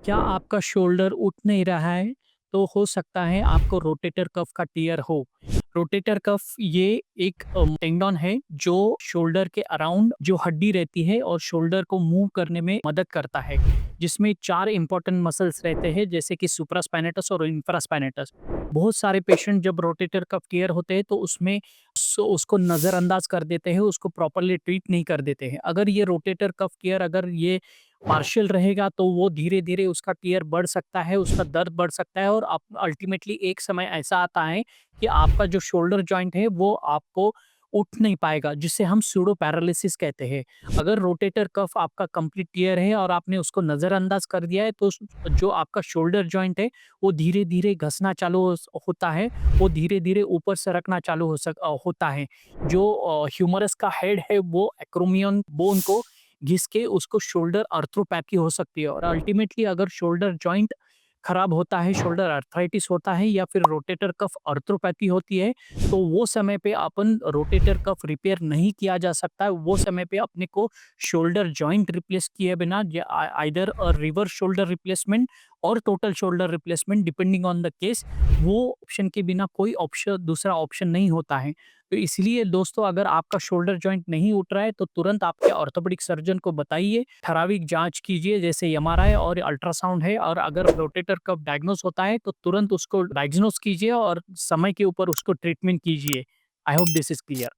क्या आपका शोल्डर उठ नहीं रहा है? तो हो सकता है आपको रोटेटर कफ का टियर हो। रोटेटर कफ ये एक टेंडन है जो शोल्डर के अराउंड जो हड्डी रहती है और शोल्डर को मूव करने में मदद करता है, जिसमें 4 इंपॉर्टेंट मसल्स रहते हैं जैसे कि सुप्रास्पाइनेटस और इंफ्रास्पाइनेटस। बहुत सारे पेशेंट जब रोटेटर कफ टियर होते हैं तो उसमें उसको नज़रअंदाज कर देते हैं, उसको प्रॉपर्ली ट्रीट नहीं कर देते हैं। अगर ये रोटेटर कफ टियर अगर ये पार्शियल रहेगा तो वो धीरे-धीरे उसका टियर बढ़ सकता है, उसका दर्द बढ़ सकता है और आप अल्टीमेटली एक समय ऐसा आता है कि आपका जो शोल्डर जॉइंट है वो आपको उठ नहीं पाएगा, जिसे हम सूडो पैरालिसिस कहते हैं। अगर रोटेटर कफ आपका कंप्लीट टियर है और आपने उसको नज़रअंदाज कर दिया है तो जो आपका शोल्डर जॉइंट है वो धीरे-धीरे घसना चालू होता है, वो धीरे-धीरे ऊपर सरकना चालू होता है। जो ह्यूमरस का हेड है वो एक्रोमियन बोन को घिस के उसको शोल्डर आर्थ्रोपैथी हो सकती है और अल्टीमेटली अगर शोल्डर जॉइंट खराब होता है, शोल्डर आर्थराइटिस होता है या फिर रोटेटर कफ आर्थ्रोपैथी होती है, तो वो समय पे अपन रोटेटर कफ रिपेयर नहीं किया जा सकता है। वो समय पे अपने को शोल्डर जॉइंट रिप्लेस किए बिना आइदर रिवर्स शोल्डर रिप्लेसमेंट और total shoulder replacement depending on the case, वो ऑप्शन के बिना कोई ऑप्शन दूसरा ऑप्शन नहीं होता है। तो इसलिए दोस्तों अगर आपका शोल्डर जॉइंट नहीं उठ रहा है तो तुरंत आपके ऑर्थोपेडिक सर्जन को बताइए, ठराविक जाँच कीजिए जैसे एमआरआई और अल्ट्रासाउंड है और अगर रोटेटर कफ डायग्नोस होता है तो तुरंत उसको डायग्नोस कीजिए और समय के ऊपर उसको ट्रीटमेंट कीजिए। I hope this is clear.